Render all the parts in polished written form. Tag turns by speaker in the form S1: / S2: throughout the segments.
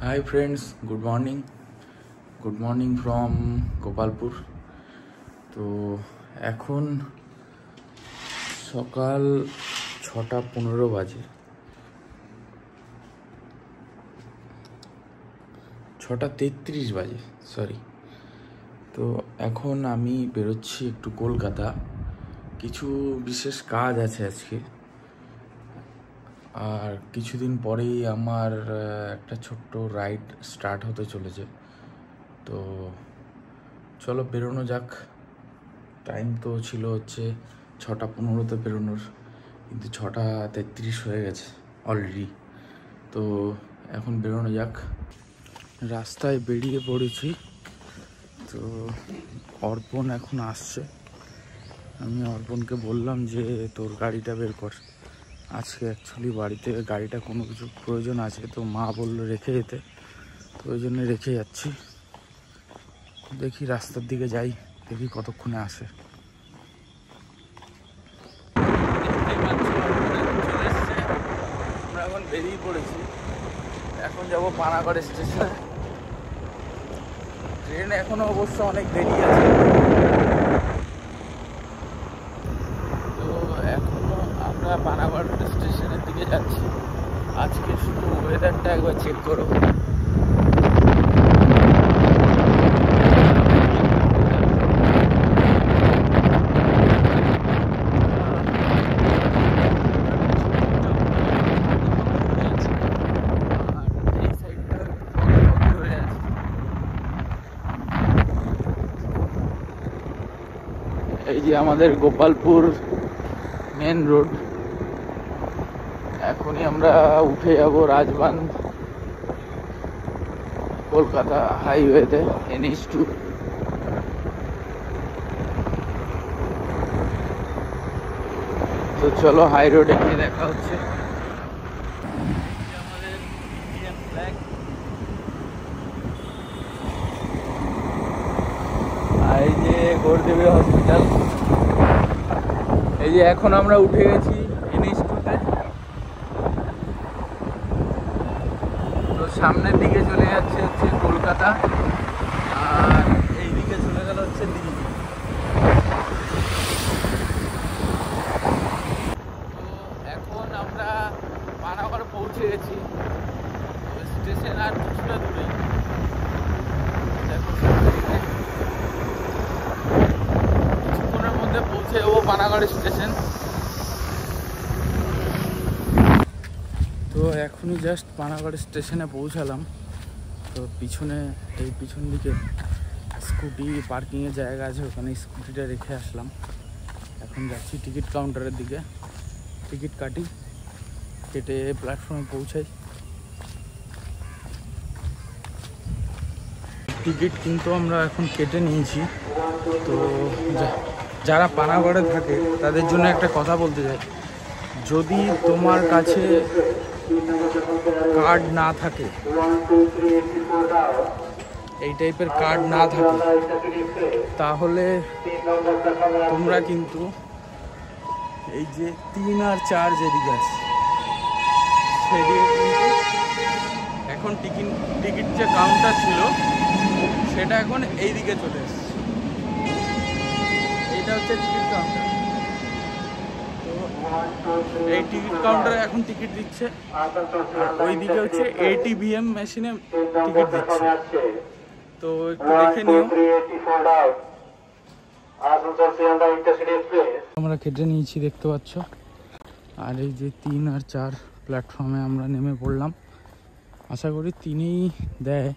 S1: Hi friends, good morning from Gopalpur. তো এখন সকাল 6:15 বাজে, 6:33 বাজে সরি। তো এখন আমি বেরোচ্ছি একটু কলকাতা, কিছু বিশেষ কাজ আছে আজকে। আর কিছুদিন পরেই আমার একটা ছোট্ট রাইড স্টার্ট হতে চলেছে। তো চলো বেরোনো যাক। টাইম তো ছিল হচ্ছে 6:15 বেরোনোর, কিন্তু 6:33 হয়ে গেছে অলরেডি। তো এখন বেরোনো যাক। রাস্তায় বেরিয়ে পড়েছি। তো অর্পণ এখন আসছে। আমি অর্পণকে বললাম যে তোর গাড়িটা বের কর। আজকে অ্যাকচুয়ালি বাড়িতে গাড়িটা কোনো কিছু প্রয়োজন আছে, তো মা বললো রেখে যেতে, তো ওই জন্য রেখে যাচ্ছি। দেখি রাস্তার দিকে যাই, দেখি কতক্ষণে আসে। আমরা এখন বেরিয়ে পড়েছি, এখন যাবো পানাগড় স্টেশনে। ট্রেন এখনো অবশ্য অনেক দেরি আছে, তো এখনো আমরা পানাগড় স্টেশনের দিকে যাচ্ছি। আজকে শুধু ওয়েদারটা একবার চেক করো। এই যে আমাদের গোপালপুর মেন রোড। এখনই আমরা উঠে যাব রাজবান কলকাতা হাইওয়েতে, NH2। তো চলো হাই রোডে গিয়ে দেখা হচ্ছে। আমাদের ইন্ডিয়ান ফ্ল্যাগ, আর এই যে গৌরদেবী হসপিটাল। এই যে এখন আমরা উঠে গেছি NH2-তে। তো সামনের দিকে চলে যাচ্ছে হচ্ছে কলকাতা, আর এই দিকে চলে গেল হচ্ছে দিল্লি। তো এখন আমরা পানাগড় পৌঁছে গেছি। স্টেশন আর কিছুটা দূরে, দেখো কিছুক্ষণের মধ্যে পৌঁছে যাবো পানাগড় স্টেশন। তো এখনই জাস্ট পানাগড় স্টেশনে পৌঁছালাম। তো পিছনে এই পিছন দিকে স্কুটি পার্কিংয়ের জায়গা আছে, ওখানে স্কুটিটা রেখে আসলাম। এখন যাচ্ছি টিকিট কাউন্টারের দিকে, টিকিট কাটি, কেটে প্ল্যাটফর্মে পৌঁছাই। টিকিট কিন্তু আমরা এখন কেটে নিয়েছি। তো যারা পানাগড়ে থাকে তাদের জন্য একটা কথা বলতে চাই, যদি তোমার কাছে কার্ড না থাকে, এই টাইপের কার্ড না থাকে, তাহলে তোমরা কিন্তু এই যে 3 আর 4 যেদিকে আছে সেদিকে কিন্তু এখন টিকিট যে কাউন্টার ছিল সেটা এখন এই দিকে চলে এসেছে। এইটা হচ্ছে টিকিট কাউন্টার। তো এই টিকিট কাউন্টারে এখন টিকিট দিচ্ছে, আর ওই দিকে হচ্ছে ATVM মেশিনে টিকিট দিচ্ছে। তো একটু দেখে নিও। আমরা কেটে নিয়েছি, দেখতে পাচ্ছ। আর এই যে 3 আর 4 প্ল্যাটফর্মে আমরা নেমে পড়লাম। আশা করি 3-ই দেয়,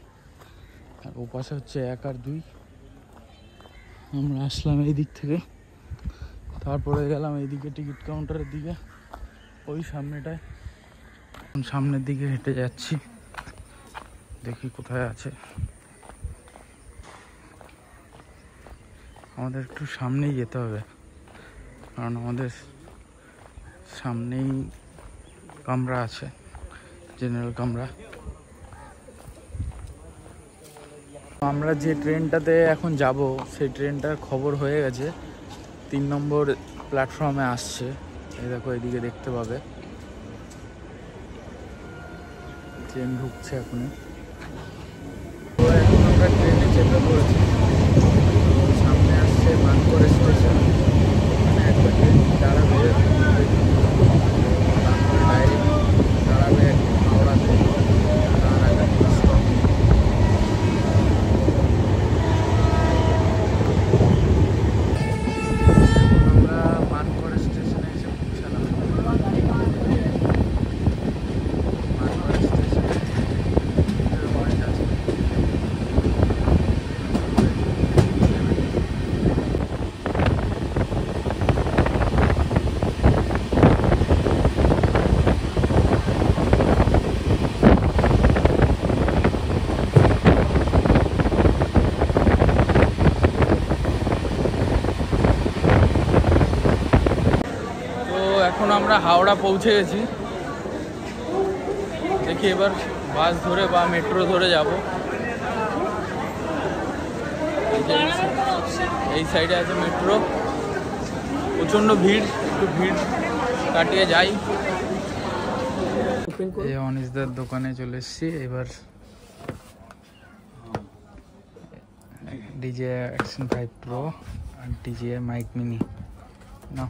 S1: আর ও পাশে হচ্ছে 1 আর 2। আমরা আসলাম এই দিক থেকে, তারপরে গেলাম এইদিকে টিকিট কাউন্টারের দিকে, ওই সামনেটায়। সামনের দিকে হেঁটে যাচ্ছি, দেখি কোথায় আছে। আমাদের একটু সামনেই যেতে হবে, কারণ আমাদের সামনেই কামরা আছে, জেনারেল কামরা। আমরা যে ট্রেনটাতে এখন যাব সেই ট্রেনটার খবর হয়ে গেছে, 3 নম্বর প্ল্যাটফর্মে আসছে। এই দেখো এদিকে দেখতে পাবে, ট্রেন ঢুকছে এখনই। চেপে পড়েছে। সামনে আসছে মানকর স্টেশন, মানে একটা ট্রেন দাঁড়াবে, তারপরে ডাইরেক্ট দাঁড়াবে হাওড়াতে, তার আগে স্টপ। আমরা মানকর স্টেশনে এসে পৌঁছালাম। মানকর স্টেশনে পয়েন্ট আছে। এখন আমরা হাওড়া পৌঁছে গেছি। দেখি এবার বাস ধরে বা মেট্রো ধরে যাব। এই সাইডে আছে মেট্রো, প্রচণ্ড ভিড়, একটু ভিড় কাটিয়ে যাই। এই অনিশদার দোকানে চলে এসেছি। এবার DJI Action 5 Pro আর DJI Mic Mini ना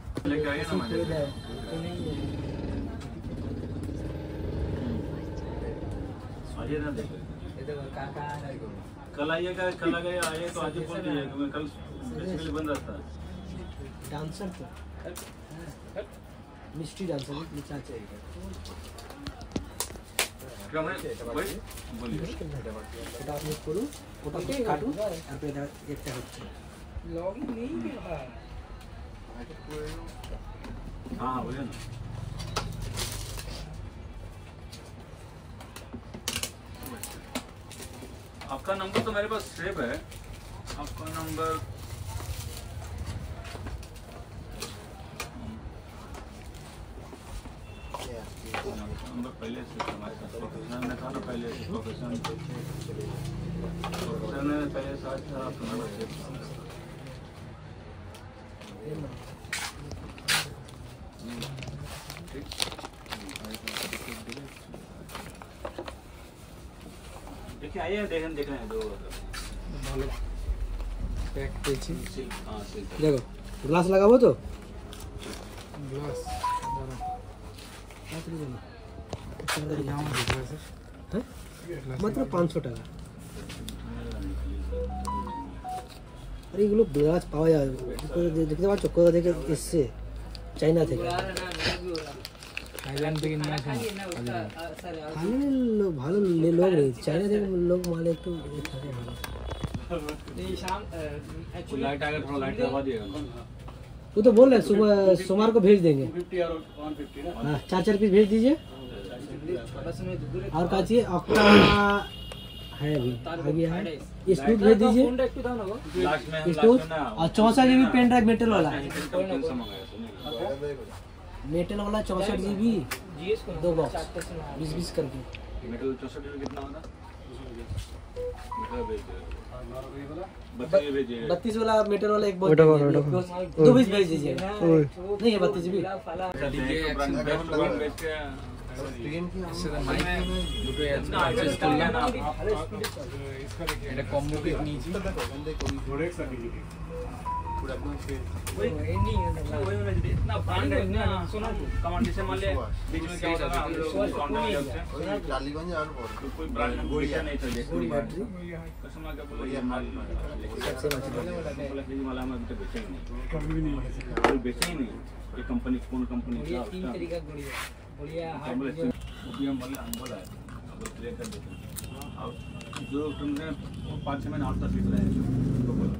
S2: कल आइएगा, कल आए तो आज बोल दीजिएगा, मैं कल बेसिकली बंद रहता है।
S3: डांसर तो मिस्ट्री डांसर निचा चाहिए
S2: बोलिए
S3: ওটা আপনি করুন, ওটা কাটুন, তারপরে এটা একটা হচ্ছে লগইন নেই क्या
S2: हाँ बोलिए ना। आपका नंबर तो मेरे पास सेव है, आपका नंबर पहले से हमारे साथ प्रोफेशनल ने था ना, पहले से प्रोफेशनल ने पहले साथ था, आपका नंबर सेव था। देखिए आइए, देख रहे हैं दो
S3: ভালো প্যাক পেয়েছি।
S2: हाँ सिल्क
S3: দেখো গ্লাস লাগাবো তো,
S1: ग्लास
S3: হ্যাঁ মাত্র 500 টাকা। আর এগুলো গ্লাস পাওয়া যায়, দেখতে পাচ্ছ কোথা থেকে এসছে, চাইনা থেকে।
S1: थाईलैंड থেকে নিয়ে আসেন।
S3: ভালো লোক নেই, চাইনা থেকে লোক মালে একটু থাকে ভালো।
S2: लाइट आएगा, थोड़ा लाइट दबा दिएगा।
S3: वो तो बोल रहे सुबह सोमवार को भेज देंगे।
S2: 50 और 150 ना।
S3: हाँ 4 पीस भेज दीजिए। और का चाहिए आपका है अभी आ गया है, स्टूथ भेज दीजिए।
S2: लास्ट में
S3: स्टूथ
S2: ना
S3: और 64 GB पेन ड्राइव मेटल वाला,
S2: कौन सा मंगाया सुनिए।
S3: मेटल वाला 64 GB 2 बॉक्स 20-20 करके।
S2: मेटल 64 में कितना होता? मेटल भेज दो, 32 भेजिए।
S3: 32 वाला मेटल वाला एक बॉक्स 2 पीस भेज दीजिए। नहीं है 32 GB।
S1: এটা কম্বো পিক নিয়েছি।
S2: इतना ब्रांड है ना, सुनो कमांड से मान ले बीच में क्या होता है, हम लोग
S4: टालीगंज और
S2: कोई ब्रांड गोलियां नहीं था, देखो कस्टमर का बोला ये माल वाला हम अभी तक बेचे ही नहीं, कोई बेचे ही नहीं। ये कंपनी कौन कंपनी का तीन तरीका गोलियां हम बोला है, अब प्ले कर देते हैं। अब जो तुमने 5-6 महीने और तक लिख रहे हैं तो बोला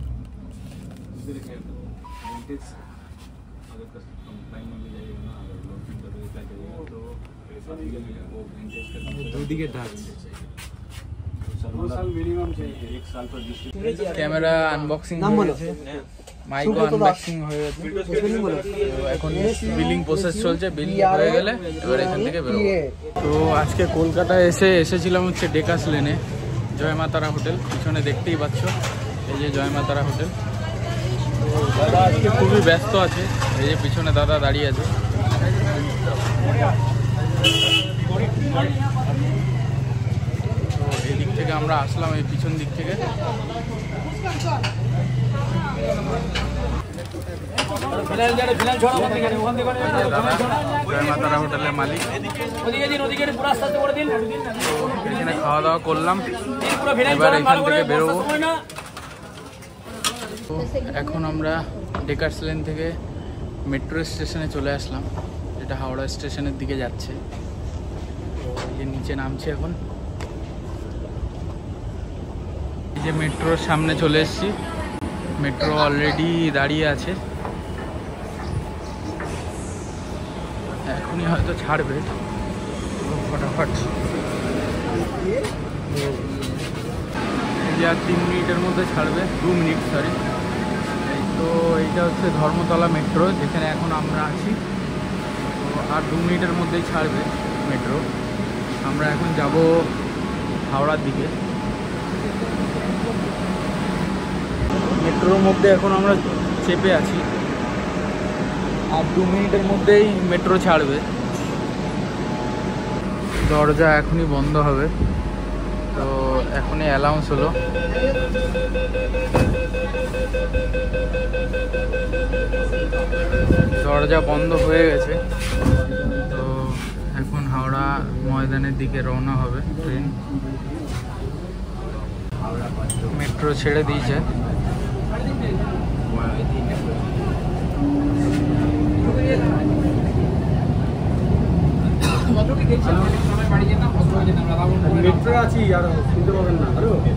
S2: अगर कंप्लाइन में भी जाइएगा ना, अगर लोग जाइएगा तो वो विंटेज का
S1: दो दिखे डाच
S2: साल मिनिमम चाहिए, 1 साल पर
S1: ক্যামেরা আনবক্সিং
S3: নাম বলো।
S1: মাইকও আনবক্সিং হয়ে গেছে। তো এখন বিলিং প্রসেস চলছে, বিল হয়ে গেলে এবার এখান থেকে বেরোবো। তো আজকে কলকাতায় এসেছিলাম হচ্ছে ডেকাস লেনে, জয় মা তারা হোটেল, পিছনে দেখতেই পাচ্ছ এই যে জয় মা তারা হোটেল। দাদা আজকে খুবই ব্যস্ত আছে, এই যে পিছনে দাদা দাঁড়িয়ে আছে। তো এদিক থেকে আমরা আসলাম এই পিছন দিক থেকে। জয় মাতারা হোটেলের মালিক, এখানে খাওয়া দাওয়া করলাম, এবার এখান থেকে বেরোবো। এখন আমরা ডেকার্স লেন থেকে মেট্রো স্টেশনে চলে আসলাম, যেটা হাওড়া স্টেশনের দিকে যাচ্ছে। তো এই যে নিচে নামছি এখন, এই যে মেট্রোর সামনে চলে এসেছি। মেট্রো অলরেডি দাঁড়িয়ে আছে, এখনই হয়তো ছাড়বে ফটাফট। এই যে আর 3 মিনিটের মধ্যে ছাড়বে, 2 মিনিট সরি। তো এইটা হচ্ছে ধর্মতলা মেট্রো, যেখানে এখন আমরা আছি। তো আর 2 মিনিটের মধ্যেই ছাড়বে মেট্রো। আমরা এখন যাব হাওড়ার দিকে। মেট্রোর মধ্যে এখন আমরা চেপে আছি, আর 2 মিনিটের মধ্যেই মেট্রো ছাড়বে। দরজা এখনই বন্ধ হবে, তো এখনই অ্যানাউন্স হলো। দরজা বন্ধ হয়ে গেছে, তো এখন হাওড়া ময়দানের দিকে রওনা হবে ট্রেন। মেট্রো ছেড়ে দিয়েছে।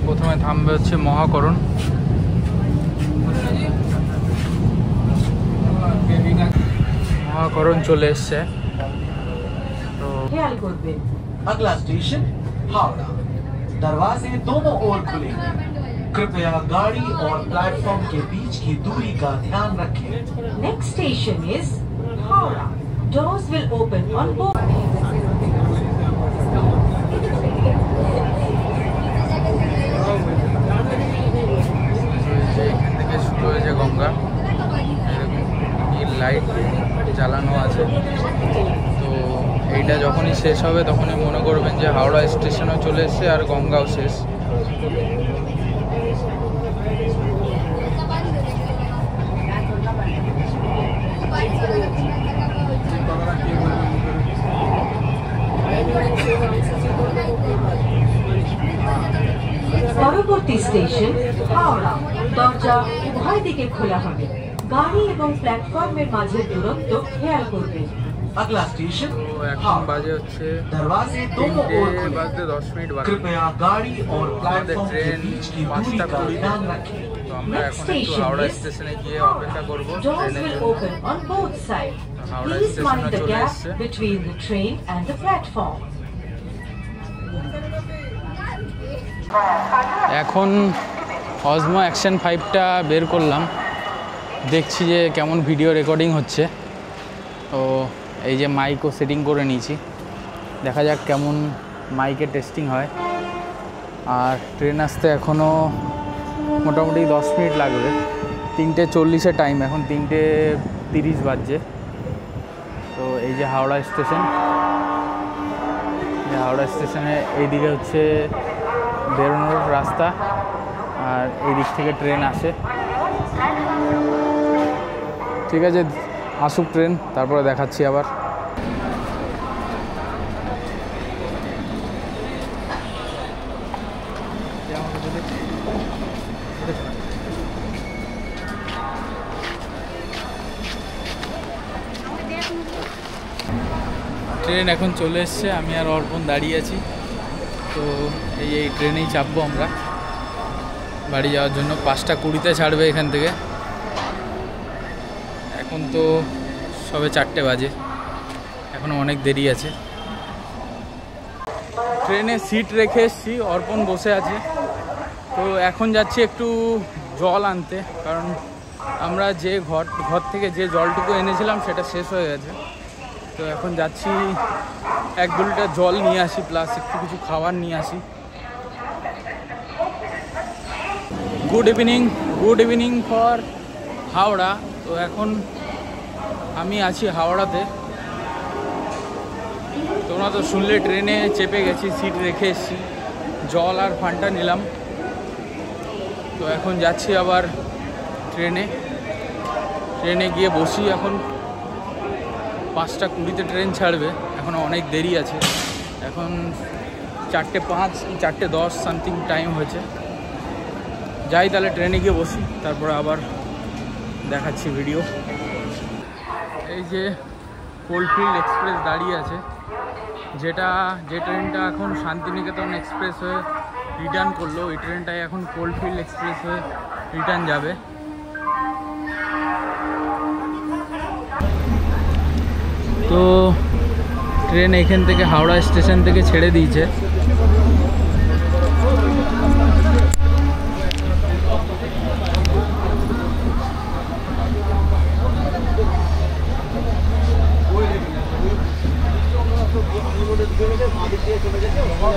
S1: প্রথমে থামবে হচ্ছে মহাকরণ। মহাকরণ চলে এসছে। তো
S5: अगला स्टेशन हावड़ा। दरवाजे दोनों ओर खुलेंगे। कृपया गाड़ी और प्लेटफॉर्म के बीच की दूरी का ध्यान रखें।
S6: Next station is Howrah. Doors will open on both.
S1: এখান থেকে শুরু হয়েছে গঙ্গা, লাইট জ্বালানো আছে। তো এইটা যখনই শেষ হবে তখনই মনে করবেন যে হাওড়া স্টেশনও চলে এসছে আর গঙ্গাও শেষ।
S6: পরবর্তী স্টেশন হাওড়া। দরজা উভয় দিকে খোলা হবে। গাড়ি এবং প্ল্যাটফর্মের মাঝের দূরত্ব খেয়াল করবেন।
S5: अगला स्टेशन
S1: তো এখন বাজে হচ্ছে
S5: दरवाजे दोनों ओर
S1: 3:10
S5: खुलेंगे।
S1: मिनट बाकी।
S5: कृपया गाड़ी और प्लेटफॉर्म के
S1: ट्रेन
S5: बीच की दूरी का
S1: 5:20
S5: ध्यान रखें।
S1: তো আমরা এখন একটু হাওড়া স্টেশনে গিয়ে অপেক্ষা করবো
S6: Doors
S1: ট্রেনের
S6: will
S1: জন্য।
S6: open on both sides.
S1: Howrah
S6: Please
S1: station
S6: mind the
S1: চলে
S6: gap
S1: এসছে।
S6: between the train and the platform.
S1: এখন অজমো অ্যাকশন 5টা বের করলাম, দেখছি যে কেমন ভিডিও রেকর্ডিং হচ্ছে। তো এই যে মাইকও সেটিং করে নিয়েছি, দেখা যাক কেমন মাইকে টেস্টিং হয়। আর ট্রেন আসতে এখনও মোটামুটি 10 মিনিট লাগবে। 3:40 টাইম, এখন 3:30 বাজছে। তো এই যে হাওড়া স্টেশন, হাওড়া স্টেশনে এইদিকে হচ্ছে বেরোনোর রাস্তা, আর এই দিক থেকে ট্রেন আসে। ঠিক আছে, আসুক ট্রেন, তারপরে দেখাচ্ছি আবার। ট্রেন এখন চলে এসছে, আমি আর অর্পণ দাঁড়িয়ে আছি। তো এই ট্রেনেই চাপবো আমরা বাড়ি যাওয়ার জন্য। 5:20 ছাড়বে এখান থেকে। এখন তো সবে 4টে বাজে, এখনও অনেক দেরি আছে। ট্রেনে সিট রেখে এসেছি, অর্পণ বসে আছে। তো এখন যাচ্ছি একটু জল আনতে, কারণ আমরা যে ঘর থেকে যে জলটুকু এনেছিলাম সেটা শেষ হয়ে গেছে। তো এখন যাচ্ছি 1-2 লিটার জল নিয়ে আসি, প্লাস একটু কিছু খাবার নিয়ে আসি। Good evening for Howrah. তো এখন আমি আছি হাওড়াতে। তোমরা তো শুনলে ট্রেনে চেপে গেছি, সিট রেখে এসেছি, জল আর ফান্টা নিলাম। তো এখন যাচ্ছি আবার ট্রেনে গিয়ে বসি। এখন 5:20 ট্রেন ছাড়বে, এখনও অনেক দেরি আছে। এখন 4:05 কি 4:10 সামথিং টাইম হয়েছে। যাই তাহলে ট্রেনে গিয়ে বসি, তারপরে আবার দেখাচ্ছি ভিডিও। এই যে কোলফিল্ড এক্সপ্রেস দাঁড়িয়ে আছে, যে ট্রেনটা এখন শান্তিনিকেতন এক্সপ্রেস হয়ে রিটার্ন করলো, ওই ট্রেনটাই এখন কোলফিল্ড এক্সপ্রেস হয়ে রিটার্ন যাবে। তো ট্রেন এখান থেকে হাওড়া স্টেশন থেকে ছেড়ে দিয়েছে।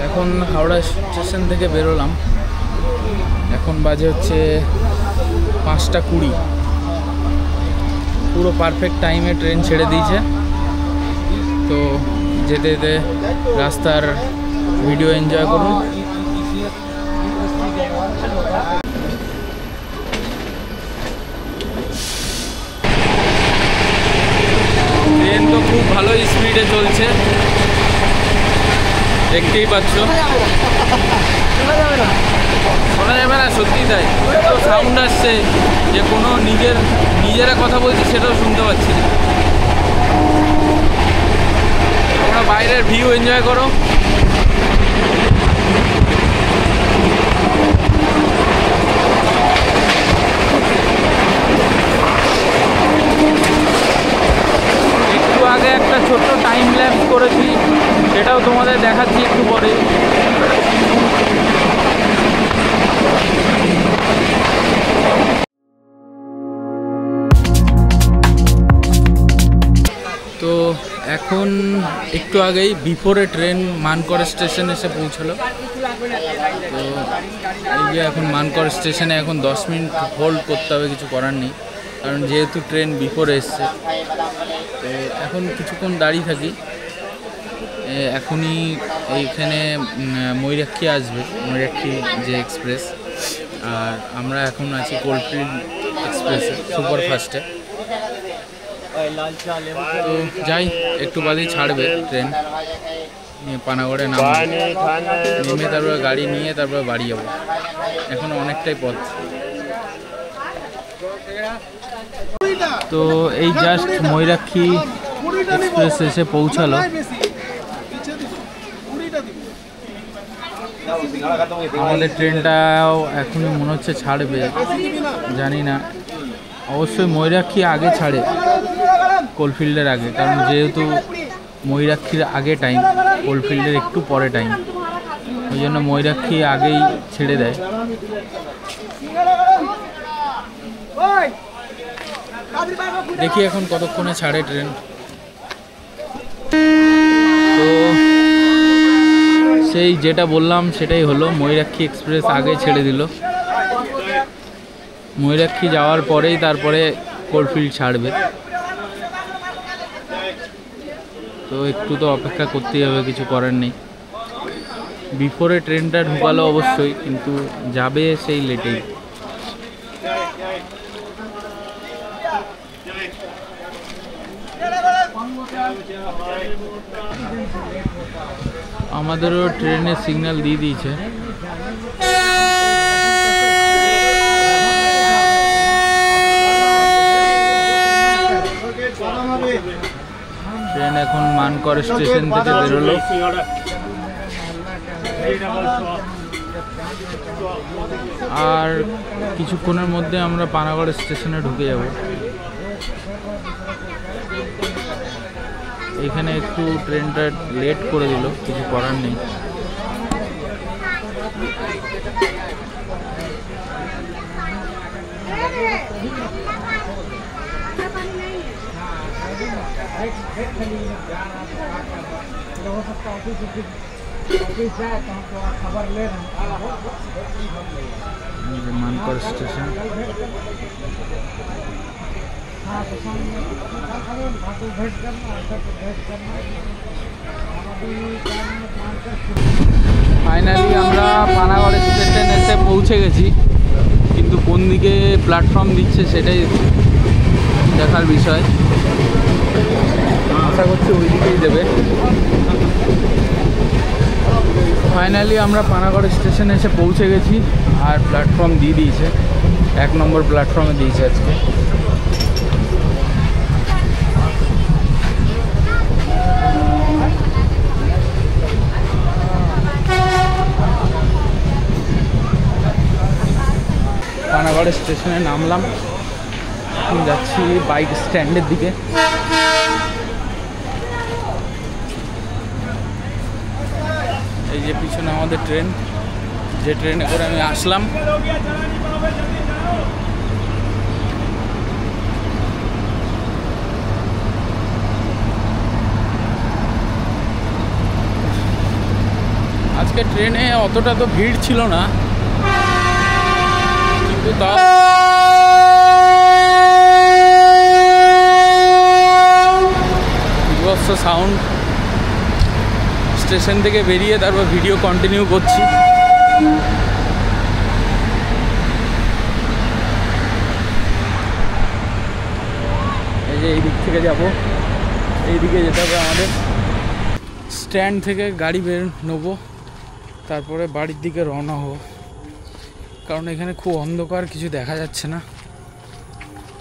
S1: এখন হাওড়া স্টেশন থেকে বেরোলাম, এখন বাজে হচ্ছে 5:20। পুরো পারফেক্ট টাইমে ট্রেন ছেড়ে দিয়েছে। তো যেতে যেতে রাস্তার ভিডিও এনজয় করুন। ট্রেন তো খুব ভালো স্পিডে চলছে, দেখতেই পাচ্ছ। শোনা যাবে না, সত্যি তাই। এত সাউন্ড আসছে যে কোনো নিজেরা কথা বলছে সেটাও শুনতে পাচ্ছি না। তোমরা বাইরের ভিউ এনজয় করো। একটু আগে একটা ছোট্ট টাইম ল্যাপস করেছি, সেটাও তোমাদের দেখাচ্ছি একটু পরে। তো এখন একটু আগেই বিফোরে ট্রেন মানকর স্টেশন এসে পৌঁছলো। তো এই যে এখন মানকর স্টেশনে এখন 10 মিনিট হোল্ড করতে হবে, কিছু করার নেই, কারণ যেহেতু ট্রেন বিফোরে এসছে। তো এখন কিছুক্ষণ দাঁড়িয়ে থাকি। এখনই এইখানে ময়ূরাক্ষী আসবে, ময়ূরাক্ষী যে এক্সপ্রেস। আর আমরা এখন আছি কোলফিল্ড এক্সপ্রেসে, সুপারফাস্টে। তো যাই, একটু বাদেই ছাড়বে ট্রেন, পানাগড়ে নেমে তারপরে গাড়ি নিয়ে তারপরে বাড়ি যাবো। এখন অনেকটাই পথ। তো এই জাস্ট ময়ূরাক্ষী এক্সপ্রেস এসে পৌঁছালো। আমাদের ট্রেনটাও এখনই মনে হচ্ছে ছাড়বে, জানি না। অবশ্যই ময়ূরাক্ষী আগে ছাড়ে কোলফিল্ডের আগে, কারণ যেহেতু ময়ূরাক্ষীর আগে টাইম, কোলফিল্ডের একটু পরে টাইম, ওই জন্য ময়ূরাক্ষী আগেই ছেড়ে দেয়। দেখি এখন কতক্ষণে ছাড়ে ট্রেন। তো সেই যেটা বললাম সেটাই হলো, ময়ূরাক্ষী এক্সপ্রেস আগে ছেড়ে দিল। ময়ূরাক্ষী যাওয়ার পরেই তারপরে কোলফিল্ড ছাড়বে। তো একটু তো অপেক্ষা করতেই হবে, কিছু করার নেই। বিফোরে ট্রেনটা ঢুকালো অবশ্যই, কিন্তু যাবে সেই লেটেই। আমাদেরও ট্রেনের সিগন্যাল দিয়ে দিয়েছে। ট্রেন এখন মানকর স্টেশন থেকে বেরোলো। আর কিছুক্ষণের মধ্যে আমরা পানাগড় স্টেশনে ঢুকে যাব। এখানে একটু ট্রেনটা লেট করে দিল, কিছু করার নেই। मानकर स्टेशन फाइनली আমরা পানাগড় স্টেশন এসে পৌঁছে গেছি, কিন্তু কোন দিকে প্ল্যাটফর্ম দিচ্ছে সেটাই দেখার বিষয়। আশা করছি ওই দিকেই দেবে। ফাইনালি আমরা পানাগড় স্টেশনে এসে পৌঁছে গেছি, আর প্ল্যাটফর্ম দিয়ে দিয়েছে, 1 নম্বর প্ল্যাটফর্মে দিয়েছে আজকে। পানাগড় স্টেশনে নামলাম, এখন যাচ্ছি বাইক স্ট্যান্ডের দিকে। এই যে পিছনে আমাদের ট্রেন, যে ট্রেনে করে আমি আসলাম। আজকে ট্রেনে অতটা তো ভিড় ছিল না, কিন্তু তাও বিভৎস সাউন্ড। স্টেশন থেকে বেরিয়ে তারপর ভিডিও কন্টিনিউ করছি। এই যে এই দিক থেকে যাব, এই দিকে যেতে হবে আমাদের। স্ট্যান্ড থেকে গাড়ি বের নেবো, তারপরে বাড়ির দিকে রওনা হব, কারণ এখানে খুব অন্ধকার, কিছু দেখা যাচ্ছে না,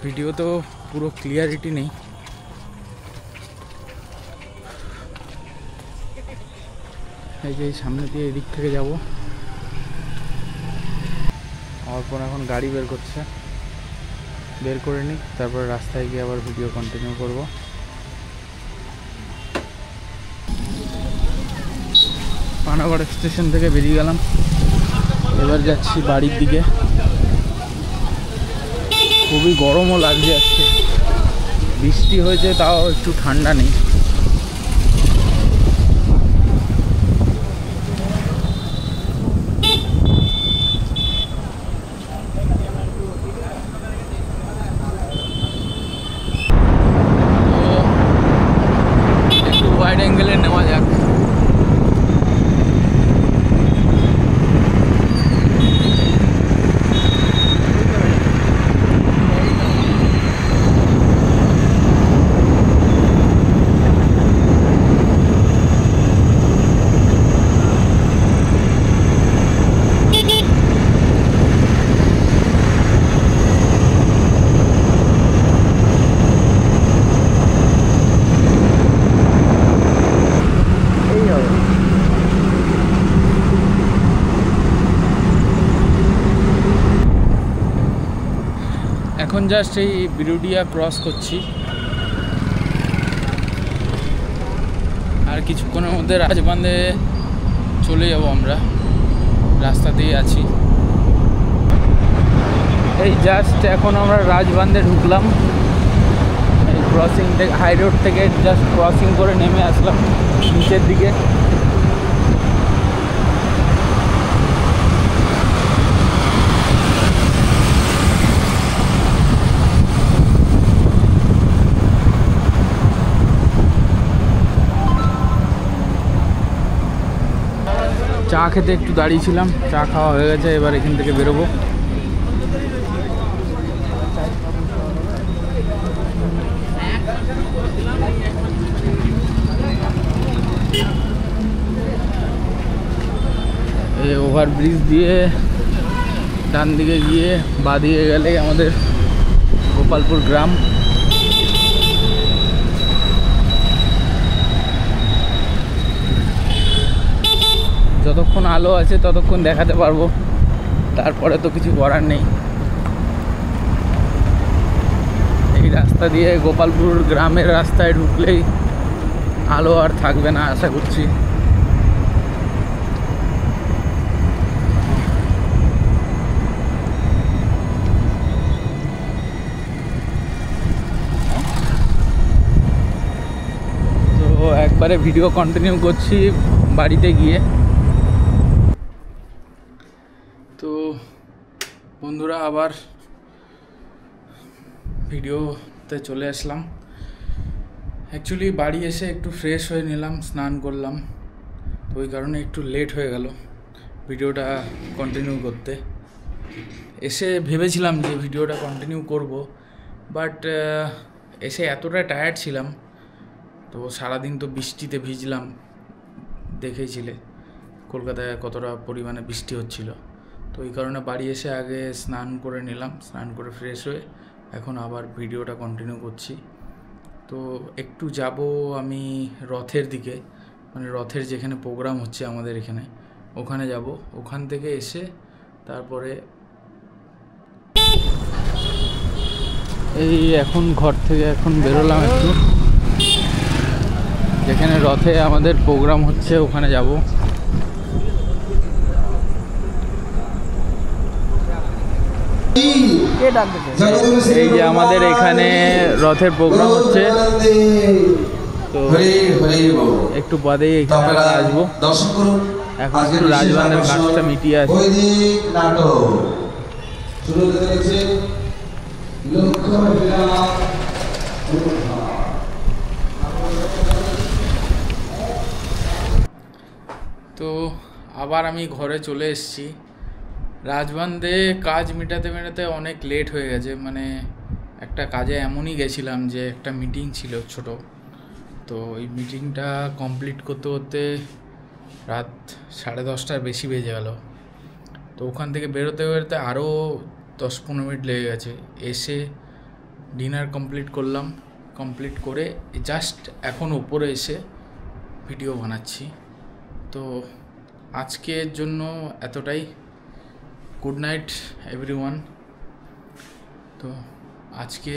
S1: ভিডিও তো পুরো ক্লিয়ারিটি নেই। এই যে সামনে দিয়ে এদিক থেকে যাব। অর্পণ এখন গাড়ি বের করছে, বের করে নিই, তারপরে রাস্তায় গিয়ে আবার ভিডিও কন্টিনিউ করব। পানাগড় স্টেশন থেকে বেরিয়ে গেলাম, এবার যাচ্ছি বাড়ির দিকে। খুবই গরমও লাগছে আজকে, বৃষ্টি হয়েছে তাও একটু ঠান্ডা নেই। একটু ওয়াইড অ্যাঙ্গেলে নেওয়া যাক। এখন জাস্ট এই বিরুডিয়া ক্রস করছি, আর কিছুক্ষণের মধ্যে রাজবান্ধে চলে যাব আমরা, রাস্তাতেই আছি। এই জাস্ট এখন আমরা রাজবান্ধে ঢুকলাম, এই ক্রসিং থেকে, হাই রোড থেকে জাস্ট ক্রসিং করে নেমে আসলাম নিচের দিকে। চা খেতে একটু দাঁড়িয়েছিলাম, চা খাওয়া হয়ে গেছে, এবার এখান থেকে বেরোবো। এই ওভারব্রিজ দিয়ে ডান দিকে গিয়ে বাঁ দিকে গেলে আমাদের গোপালপুর গ্রাম। যতক্ষণ আলো আছে ততক্ষণ দেখাতে পারবো, তারপরে তো কিছু করার নেই। এই রাস্তা দিয়ে গোপালপুর গ্রামের রাস্তায় ঢুকলেই আলো আর থাকবে না আশা করছি। তো একবারে ভিডিও কন্টিনিউ করছি বাড়িতে গিয়ে। তো বন্ধুরা আবার ভিডিওতে চলে আসলাম। অ্যাকচুয়ালি বাড়ি এসে একটু ফ্রেশ হয়ে নিলাম, স্নান করলাম, তো ওই কারণে একটু লেট হয়ে গেল ভিডিওটা কন্টিনিউ করতে। এসে ভেবেছিলাম যে ভিডিওটা কন্টিনিউ করব, বাট এসে এতটা টায়ার্ড ছিলাম, তো সারাদিন তো বৃষ্টিতে ভিজলাম, দেখেছিলে কলকাতায় কতটা পরিমাণে বৃষ্টি হচ্ছিল। তো এই কারণে বাড়ি এসে আগে স্নান করে নিলাম, স্নান করে ফ্রেশ হয়ে এখন আবার ভিডিওটা কন্টিনিউ করছি। তো একটু যাব আমি রথের দিকে, মানে রথের যেখানে প্রোগ্রাম হচ্ছে আমাদের এখানে, ওখানে যাব। ওখান থেকে এসে তারপরে এই এখন ঘর থেকে এখন বেরোলাম, একটু যেখানে রথে আমাদের প্রোগ্রাম হচ্ছে ওখানে যাব। এই যে আমাদের এখানে রথের প্রোগ্রাম হচ্ছে, তো একটু বাদেই এখানে আসবো। এখন একটু রাজবান্ধের কাজটা মিটিয়ে আছে। তো আবার আমি ঘরে চলে এসেছি। রাজবান্ধে কাজ মেটাতে অনেক লেট হয়ে গেছে, মানে একটা কাজে এমনই গেছিলাম যে একটা মিটিং ছিল ছোট, তো এই মিটিংটা কমপ্লিট করতে করতে রাত 10:30টার বেশি বেজে গেল। তো ওখান থেকে বেরোতে আরও 10-15 মিনিট লেগে গেছে। এসে ডিনার কমপ্লিট করলাম, কমপ্লিট করে জাস্ট এখন ওপরে এসে ভিডিও বানাচ্ছি। তো আজকের জন্য এতটাই। Good night everyone. তো আজকে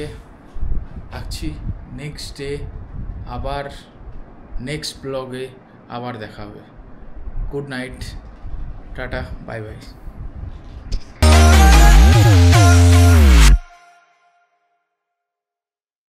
S1: আসছি, নেক্সট ডে আবার নেক্সট ব্লগে আবার দেখা হবে। Good night, tata, bye bye.